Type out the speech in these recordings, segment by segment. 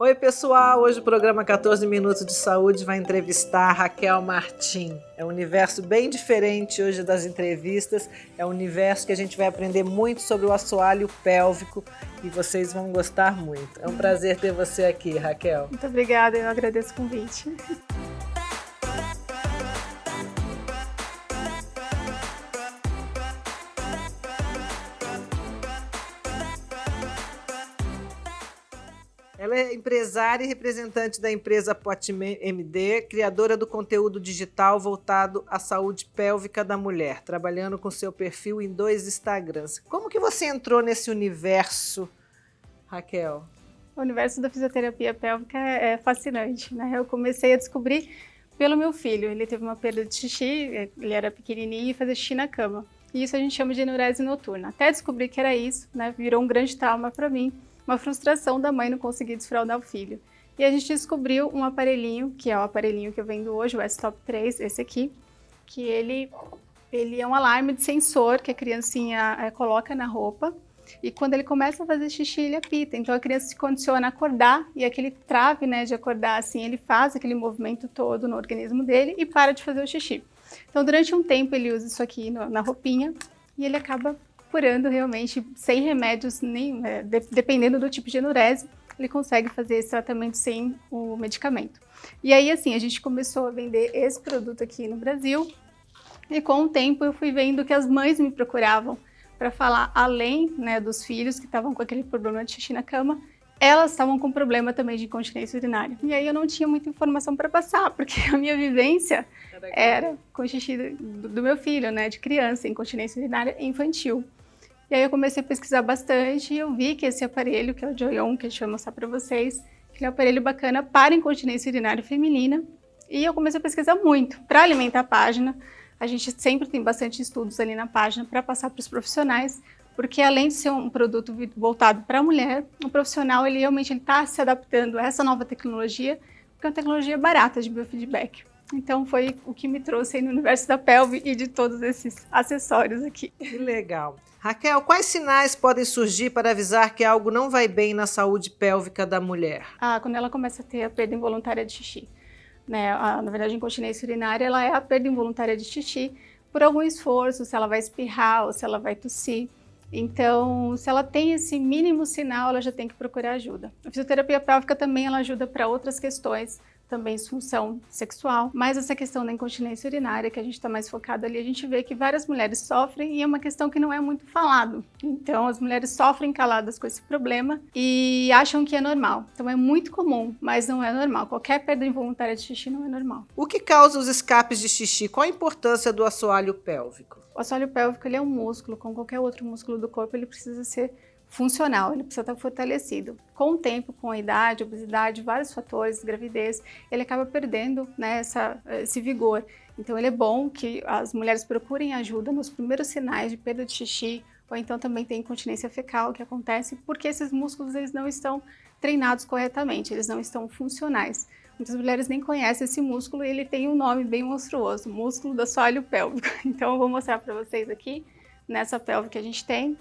Oi, pessoal! Hoje o programa 14 Minutos de Saúde vai entrevistar a Raquel Martim. É um universo bem diferente hoje das entrevistas. É um universo que a gente vai aprender muito sobre o assoalho pélvico e vocês vão gostar muito. É um prazer ter você aqui, Raquel. Muito obrigada, eu agradeço o convite. Ela é empresária e representante da empresa PotMD, criadora do conteúdo digital voltado à saúde pélvica da mulher, trabalhando com seu perfil em 2 Instagrams. Como que você entrou nesse universo, Raquel? O universo da fisioterapia pélvica é fascinante, né? Eu comecei a descobrir pelo meu filho. Ele teve uma perda de xixi, ele era pequenininho e fazia xixi na cama. E isso a gente chama de enurese noturna. Até descobrir que era isso, né? Virou um grande trauma para mim. Uma frustração da mãe não conseguir desfraldar o filho. E a gente descobriu um aparelhinho, que é o aparelhinho que eu vendo hoje, o S-Top 3, esse aqui, que ele é um alarme de sensor que a criancinha coloca na roupa, e quando ele começa a fazer xixi, ele apita. Então a criança se condiciona a acordar, e aquele trave, né, de acordar assim, ele faz aquele movimento todo no organismo dele e para de fazer o xixi. Então durante um tempo ele usa isso aqui na roupinha, e ele acaba curando realmente, sem remédios, nem, dependendo do tipo de enurese, ele consegue fazer esse tratamento sem o medicamento. E aí, assim, a gente começou a vender esse produto aqui no Brasil, e com o tempo eu fui vendo que as mães me procuravam para falar, além, né, dos filhos que estavam com aquele problema de xixi na cama, elas estavam com problema também de incontinência urinária. E aí eu não tinha muita informação para passar, porque a minha vivência era com o xixi do meu filho, né, de criança, incontinência urinária infantil. E aí eu comecei a pesquisar bastante e eu vi que esse aparelho, que é o Joyon, que a gente vai mostrar para vocês, que é um aparelho bacana para incontinência urinária feminina. E eu comecei a pesquisar muito para alimentar a página. A gente sempre tem bastante estudos ali na página para passar para os profissionais, porque além de ser um produto voltado para a mulher, o profissional ele realmente está se adaptando a essa nova tecnologia, porque é uma tecnologia barata de biofeedback. Então foi o que me trouxe aí no universo da pelve e de todos esses acessórios aqui. Que legal. Raquel, quais sinais podem surgir para avisar que algo não vai bem na saúde pélvica da mulher? Quando ela começa a ter a perda involuntária de xixi. Né? Na verdade, a incontinência urinária ela é a perda involuntária de xixi por algum esforço, se ela vai espirrar ou se ela vai tossir. Então, se ela tem esse mínimo sinal, ela já tem que procurar ajuda. A fisioterapia pélvica também ela ajuda para outras questões, também disfunção sexual, mas essa questão da incontinência urinária, que a gente está mais focado ali, a gente vê que várias mulheres sofrem e é uma questão que não é muito falado. Então, as mulheres sofrem caladas com esse problema e acham que é normal. Então, é muito comum, mas não é normal. Qualquer perda involuntária de xixi não é normal. O que causa os escapes de xixi? Qual a importância do assoalho pélvico? O assoalho pélvico ele é um músculo, como qualquer outro músculo do corpo, ele precisa ser funcional, ele precisa estar fortalecido. Com o tempo, com a idade, obesidade, vários fatores, gravidez, ele acaba perdendo, né, esse vigor. Então ele é bom que as mulheres procurem ajuda nos primeiros sinais de perda de xixi, ou então também tem incontinência fecal, que acontece porque esses músculos eles não estão treinados corretamente, eles não estão funcionais. Muitas mulheres nem conhecem esse músculo e ele tem um nome bem monstruoso, músculo do assoalho pélvico. Então eu vou mostrar para vocês aqui, nessa pelve que a gente tem.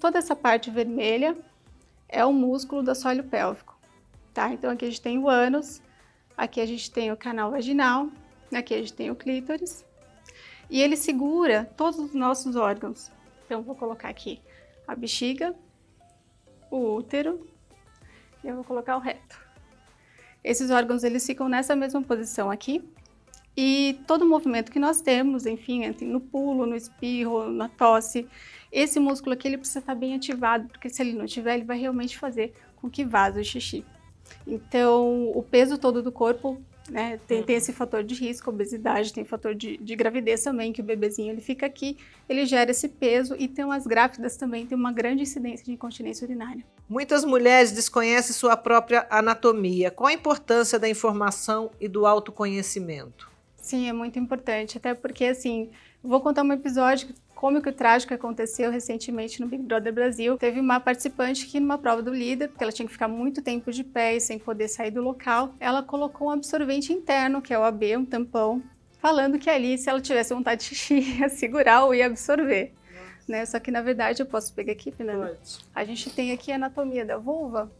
Toda essa parte vermelha é o músculo do assoalho pélvico, tá? Então aqui a gente tem o ânus, aqui a gente tem o canal vaginal, aqui a gente tem o clítoris, e ele segura todos os nossos órgãos. Então vou colocar aqui a bexiga, o útero, e eu vou colocar o reto. Esses órgãos eles ficam nessa mesma posição aqui, e todo movimento que nós temos, enfim, no pulo, no espirro, na tosse, esse músculo aqui ele precisa estar bem ativado, porque se ele não tiver, ele vai realmente fazer com que vaze o xixi. Então, o peso todo do corpo, né, tem esse fator de risco, obesidade, tem fator de gravidez também, que o bebezinho ele fica aqui, ele gera esse peso, e tem as grávidas também, tem uma grande incidência de incontinência urinária. Muitas mulheres desconhecem sua própria anatomia. Qual a importância da informação e do autoconhecimento? Sim, é muito importante, até porque, assim, vou contar um episódio cômico e trágico que aconteceu recentemente no Big Brother Brasil. Teve uma participante que numa prova do líder, porque ela tinha que ficar muito tempo de pé e sem poder sair do local, ela colocou um absorvente interno, que é o AB, um tampão, falando que ali, se ela tivesse vontade de xixi, ia segurar ou ia absorver. Né? Só que, na verdade, eu posso pegar aqui, Fernanda? Pode. A gente tem aqui a anatomia da vulva,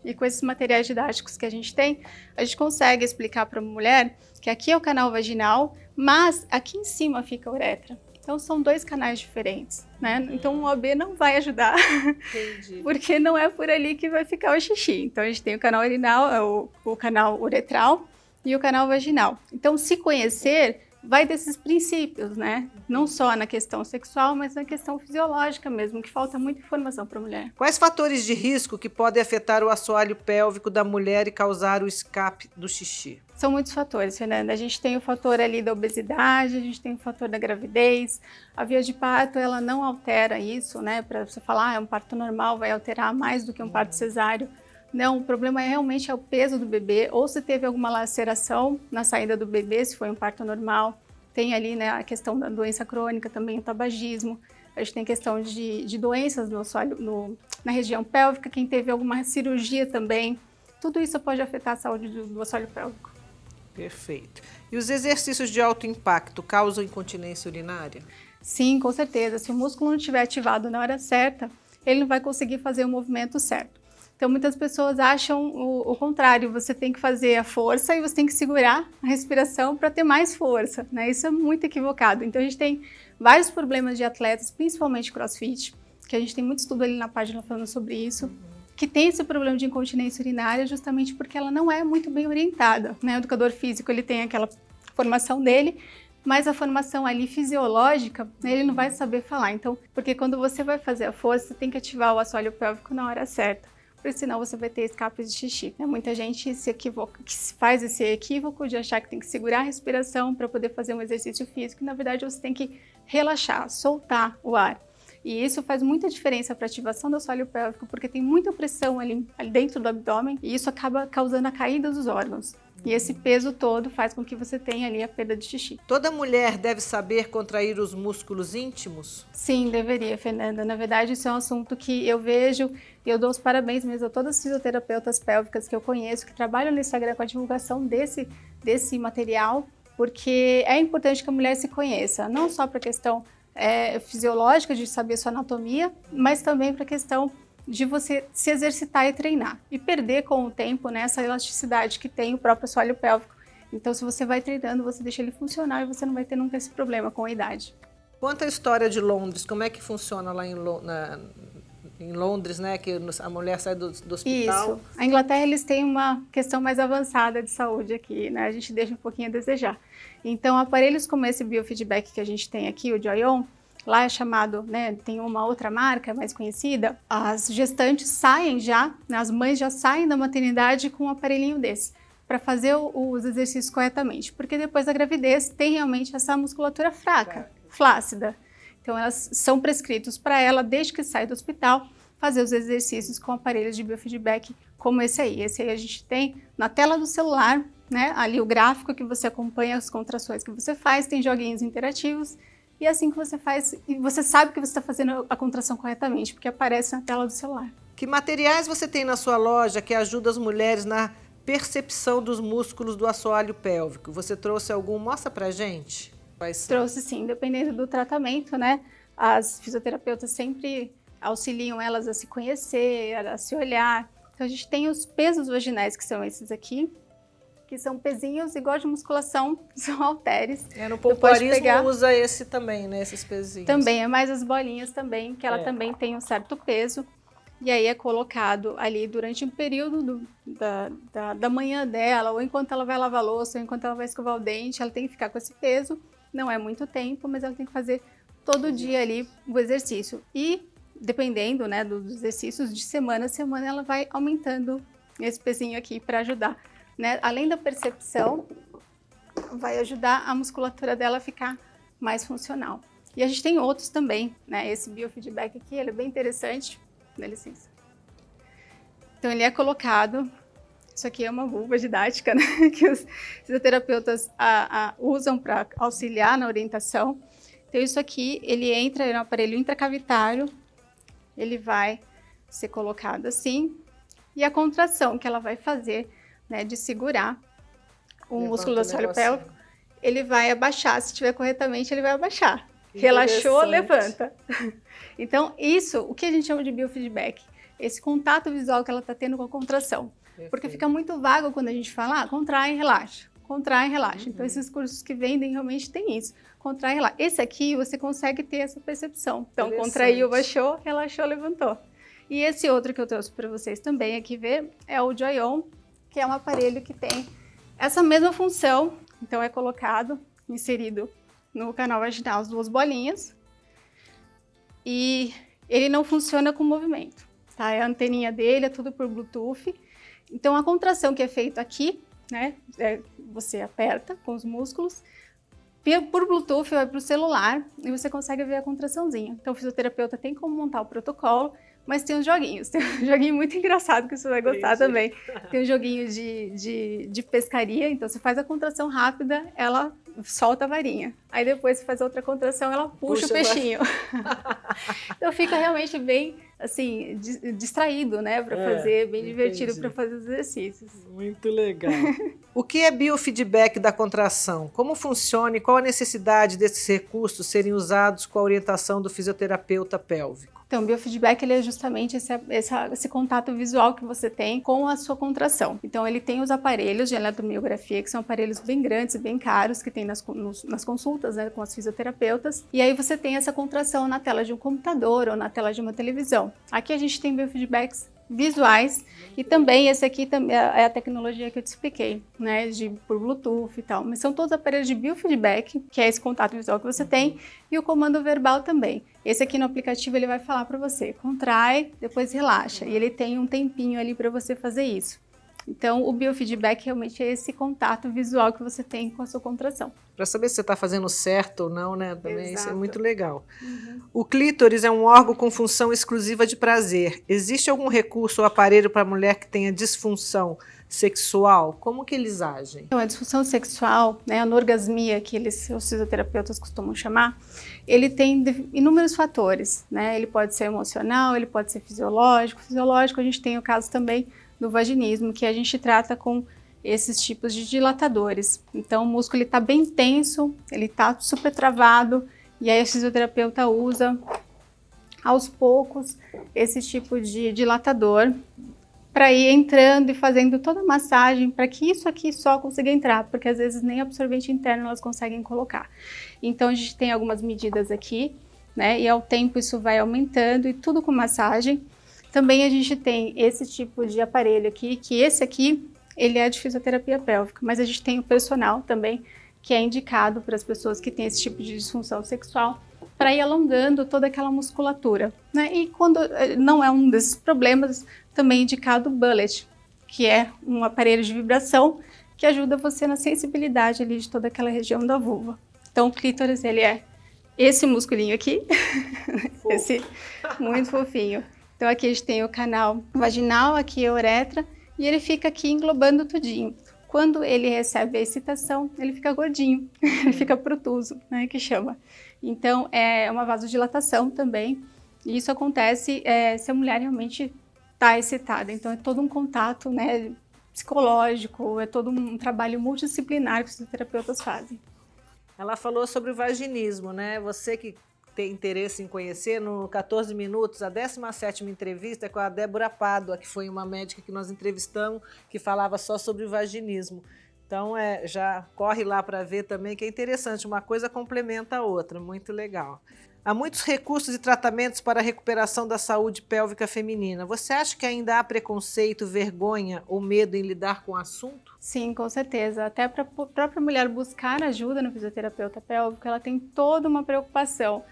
E com esses materiais didáticos que a gente tem, a gente consegue explicar para a mulher que aqui é o canal vaginal, mas aqui em cima fica a uretra. Então, são 2 canais diferentes, né? Então, o OB não vai ajudar, Entendi. porque não é por ali que vai ficar o xixi. Então, a gente tem o canal urinal, o canal uretral e o canal vaginal. Então, se conhecer, vai desses princípios, né? Não só na questão sexual, mas na questão fisiológica mesmo, que falta muita informação para a mulher. Quais fatores de risco que podem afetar o assoalho pélvico da mulher e causar o escape do xixi? São muitos fatores, Fernanda. A gente tem o fator ali da obesidade, a gente tem o fator da gravidez. A via de parto, ela não altera isso, né? Para você falar, é um parto normal, vai alterar mais do que um parto cesáreo. Não, o problema realmente é o peso do bebê, ou se teve alguma laceração na saída do bebê, se foi um parto normal. Tem ali, né, a questão da doença crônica, também o tabagismo. A gente tem questão de doenças no assoalho, na região pélvica, quem teve alguma cirurgia também. Tudo isso pode afetar a saúde do assoalho pélvico. Perfeito. E os exercícios de alto impacto causam incontinência urinária? Sim, com certeza. Se o músculo não estiver ativado na hora certa, ele não vai conseguir fazer o movimento certo. Então, muitas pessoas acham o contrário, você tem que fazer a força e você tem que segurar a respiração para ter mais força, né? Isso é muito equivocado. Então, a gente tem vários problemas de atletas, principalmente crossfit, que a gente tem muito estudo ali na página falando sobre isso, que tem esse problema de incontinência urinária justamente porque ela não é muito bem orientada, né? O educador físico, ele tem aquela formação dele, mas a formação ali fisiológica, ele não vai saber falar. Então, porque quando você vai fazer a força, você tem que ativar o assoalho pélvico na hora certa, porque senão você vai ter escapes de xixi, né? Muita gente se equivoca, que faz esse equívoco de achar que tem que segurar a respiração para poder fazer um exercício físico, e na verdade você tem que relaxar, soltar o ar. E isso faz muita diferença para a ativação do assoalho pélvico, porque tem muita pressão ali dentro do abdômen, e isso acaba causando a caída dos órgãos. E esse peso todo faz com que você tenha ali a perda de xixi. Toda mulher deve saber contrair os músculos íntimos? Sim, deveria, Fernanda. Na verdade, isso é um assunto que eu vejo e eu dou os parabéns mesmo a todas as fisioterapeutas pélvicas que eu conheço, que trabalham no Instagram com a divulgação desse material, porque é importante que a mulher se conheça, não só para a questão fisiológica de saber sua anatomia, mas também para a questão de você se exercitar e treinar e perder com o tempo, né, essa elasticidade que tem o próprio assoalho pélvico. Então, se você vai treinando, você deixa ele funcionar e você não vai ter nunca esse problema com a idade. Conta a história de Londres, como é que funciona lá em Londres, né, que a mulher sai do hospital? Isso. A Inglaterra, eles têm uma questão mais avançada de saúde aqui, né, a gente deixa um pouquinho a desejar. Então, aparelhos como esse biofeedback que a gente tem aqui, o Joy-On, lá é chamado, né, tem uma outra marca mais conhecida, as gestantes saem já, né, as mães já saem da maternidade com um aparelhinho desse, para fazer os exercícios corretamente, porque depois da gravidez tem realmente essa musculatura fraca, flácida. Então, elas são prescritos para ela, desde que sai do hospital, fazer os exercícios com aparelhos de biofeedback como esse aí. Esse aí a gente tem na tela do celular, né, ali o gráfico que você acompanha as contrações que você faz, tem joguinhos interativos, e assim que você faz, e você sabe que você está fazendo a contração corretamente, porque aparece na tela do celular. Que materiais você tem na sua loja que ajudam as mulheres na percepção dos músculos do assoalho pélvico? Você trouxe algum? Mostra pra gente. Trouxe sim, dependendo do tratamento, né? As fisioterapeutas sempre auxiliam elas a se conhecer, a se olhar. Então a gente tem os pesos vaginais, que são esses aqui, que são pezinhos igual de musculação, são halteres. No pompoarismo usa esse também, né? Esses pezinhos. Também, é mais as bolinhas também, que ela também tem um certo peso. E aí é colocado ali durante um período da manhã dela, ou enquanto ela vai lavar a louça, ou enquanto ela vai escovar o dente, ela tem que ficar com esse peso. Não é muito tempo, mas ela tem que fazer todo dia ali o exercício. E dependendo, né, dos exercícios, de semana a semana, ela vai aumentando esse pezinho aqui para ajudar. Né? Além da percepção, vai ajudar a musculatura dela a ficar mais funcional. E a gente tem outros também, né? Esse biofeedback aqui, ele é bem interessante. Dá licença. Então, ele é colocado, isso aqui é uma vulva didática, né? Que os fisioterapeutas usam para auxiliar na orientação. Então, isso aqui, ele entra no aparelho intracavitário, ele vai ser colocado assim, e a contração que ela vai fazer, né, de segurar o músculo do assoalho pélvico, ele vai abaixar. Se estiver corretamente, ele vai abaixar. Relaxou, levanta. Então, isso, o que a gente chama de biofeedback? esse contato visual que ela está tendo com a contração. Perfeito. Porque fica muito vago quando a gente fala, contrai e relaxa. Contrai e relaxa. Então, esses cursos que vendem realmente tem isso. Contrai e relaxa. Esse aqui, você consegue ter essa percepção. Então, contraiu, baixou, relaxou, levantou. E esse outro que eu trouxe para vocês também aqui ver é o Joy-On, que é um aparelho que tem essa mesma função. Então, é colocado, inserido no canal vaginal as 2 bolinhas. E ele não funciona com movimento, tá? É a anteninha dele, é tudo por Bluetooth. Então, a contração que é feita aqui, né? Você aperta com os músculos, por Bluetooth vai para o celular e você consegue ver a contraçãozinha. Então, o fisioterapeuta tem como montar o protocolo, mas tem uns joguinhos. Tem um joguinho muito engraçado que você vai gostar também. Tem um joguinho de pescaria, então você faz a contração rápida, ela solta a varinha. Aí depois você faz outra contração, ela puxa o peixinho. Então fica realmente bem, assim, distraído, né, para fazer, bem divertido para fazer os exercícios. Muito legal. O que é biofeedback da contração? Como funciona e qual a necessidade desses recursos serem usados com a orientação do fisioterapeuta pélvico? Então, o biofeedback ele é justamente esse contato visual que você tem com a sua contração. Então, ele tem os aparelhos de eletromiografia, que são aparelhos bem grandes, bem caros, que tem nas consultas, né, com as fisioterapeutas. E aí você tem essa contração na tela de um computador ou na tela de uma televisão. Aqui a gente tem biofeedbacks visuais e também esse aqui é a tecnologia que eu te expliquei, né, por Bluetooth e tal, mas são todos aparelhos de biofeedback, que é esse contato visual que você tem, e o comando verbal também. Esse aqui no aplicativo ele vai falar para você, contrai, depois relaxa, e ele tem um tempinho ali para você fazer isso. Então, o biofeedback realmente é esse contato visual que você tem com a sua contração. Para saber se você está fazendo certo ou não, né? Também isso é Exato. muito legal. O clítoris é um órgão com função exclusiva de prazer. Existe algum recurso ou aparelho para a mulher que tenha disfunção sexual? Como que eles agem? Então, a disfunção sexual, né, a anorgasmia, que os fisioterapeutas costumam chamar, ele tem inúmeros fatores, né? Ele pode ser emocional, ele pode ser fisiológico. Fisiológico, a gente tem o caso também do vaginismo, que a gente trata com esses tipos de dilatadores. Então, o músculo está bem tenso, ele está super travado, e aí o fisioterapeuta usa, aos poucos, esse tipo de dilatador para ir entrando e fazendo toda a massagem para que isso aqui só consiga entrar, porque às vezes nem absorvente interno elas conseguem colocar. Então, a gente tem algumas medidas aqui, né, e ao tempo isso vai aumentando, e tudo com massagem. Também a gente tem esse tipo de aparelho aqui, que esse aqui, ele é de fisioterapia pélvica, mas a gente tem o personal também, que é indicado para as pessoas que têm esse tipo de disfunção sexual, para ir alongando toda aquela musculatura, né? E quando não é um desses problemas, também é indicado o bullet, que é um aparelho de vibração que ajuda você na sensibilidade ali de toda aquela região da vulva. Então o clítoris, ele é esse musculinho aqui, esse muito fofinho. Então aqui a gente tem o canal vaginal, aqui a uretra, e ele fica aqui englobando tudinho. Quando ele recebe a excitação, ele fica gordinho, ele fica protuso, né, que chama. Então é uma vasodilatação também, e isso acontece se a mulher realmente está excitada. Então é todo um contato, né, psicológico, é todo um trabalho multidisciplinar que os fisioterapeutas fazem. Ela falou sobre o vaginismo, né? Você que tem interesse em conhecer, no 14 Minutos, a 17ª entrevista é com a Débora Pádua, que foi uma médica que nós entrevistamos, que falava só sobre o vaginismo. Então, já corre lá para ver também, que é interessante, uma coisa complementa a outra, muito legal. Há muitos recursos e tratamentos para a recuperação da saúde pélvica feminina. Você acha que ainda há preconceito, vergonha ou medo em lidar com o assunto? Sim, com certeza. Até para a própria mulher buscar ajuda no fisioterapeuta pélvico, ela tem toda uma preocupação.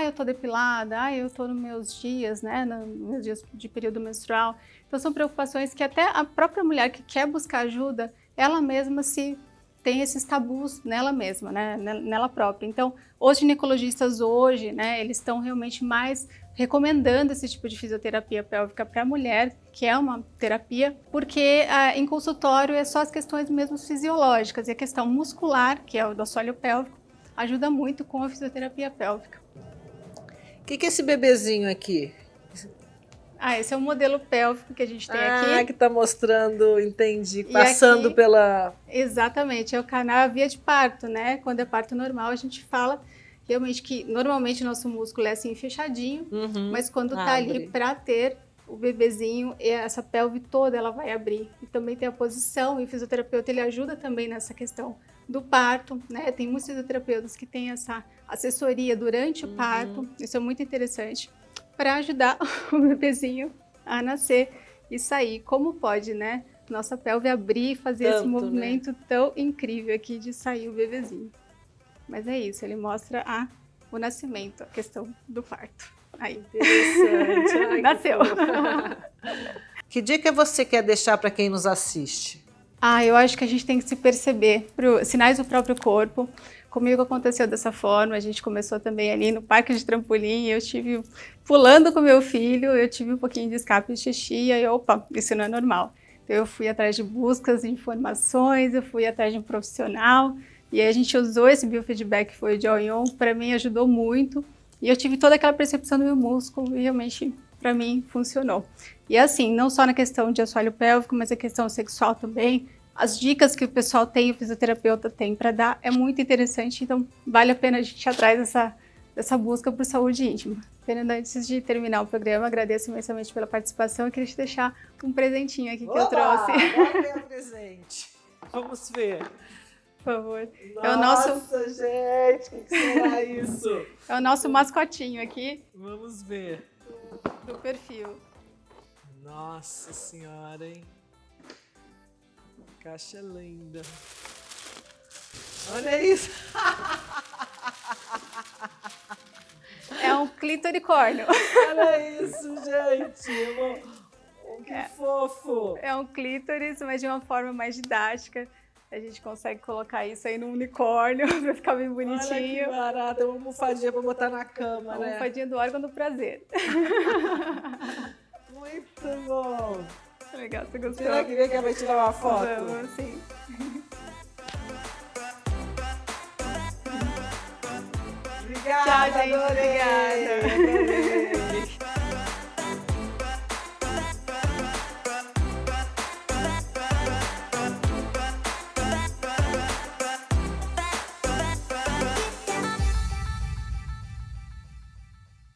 Eu tô depilada, eu tô nos meus dias, né, nos meus dias de período menstrual. Então são preocupações que até a própria mulher que quer buscar ajuda, ela mesma tem esses tabus nela mesma, né, nela própria. Então, os ginecologistas hoje, né, eles estão realmente mais recomendando esse tipo de fisioterapia pélvica para a mulher, que é uma terapia, porque em consultório é só as questões mesmo fisiológicas, e a questão muscular, que é o do assoalho pélvico, ajuda muito com a fisioterapia pélvica. O que é esse bebezinho aqui? Esse é o modelo pélvico que a gente tem aqui. Que está mostrando, entendi, passando aqui, pela... Exatamente, é o canal, a via de parto, né? Quando é parto normal, a gente fala realmente que normalmente o nosso músculo é assim fechadinho, mas quando está ali para ter o bebezinho e essa pelve toda ela vai abrir. E também tem a posição, e o fisioterapeuta ele ajuda também nessa questão do parto, né? Tem muitos fisioterapeutas que têm essa assessoria durante o parto, isso é muito interessante, para ajudar o bebezinho a nascer e sair. Como pode, né? Nossa pelve abrir e fazer esse movimento tão incrível aqui de sair o bebezinho. Mas é isso, ele mostra o nascimento, a questão do parto. Aí. Interessante. Ai, nasceu. Que dica você quer deixar para quem nos assiste? Eu acho que a gente tem que se perceber, sinais do próprio corpo. Comigo aconteceu dessa forma, a gente começou também ali no parque de trampolim, eu estive pulando com meu filho, eu tive um pouquinho de escape de xixi, e aí, opa, isso não é normal. Então eu fui atrás de buscas de informações, eu fui atrás de um profissional, e aí a gente usou esse biofeedback, que foi o Joy-On, para mim ajudou muito, e eu tive toda aquela percepção do meu músculo, e realmente, para mim, funcionou. E assim, não só na questão de assoalho pélvico, mas a questão sexual também, as dicas que o pessoal tem, o fisioterapeuta tem para dar, é muito interessante, então vale a pena a gente ir atrás dessa busca por saúde íntima. Fernanda, antes de terminar o programa, agradeço imensamente pela participação e queria te deixar um presentinho aqui que eu trouxe. Opa, um presente. Vamos ver. Por favor. Nossa, gente, o que será isso? É o nosso mascotinho aqui. Vamos ver. Do perfil. Nossa senhora, hein? Caixa linda. Olha isso. É um clitoricórnio. Olha isso, gente. Que fofo. É um clítoris, mas de uma forma mais didática. A gente consegue colocar isso aí no unicórnio pra ficar bem bonitinho. Olha que barato, uma almofadinha pra botar na cama, né? Almofadinha do órgão do prazer. Muito bom. Legal, você gostou? Será que vem que vai tirar uma foto? Vamos, sim. Obrigada, Tchau, gente. adorei. Obrigada.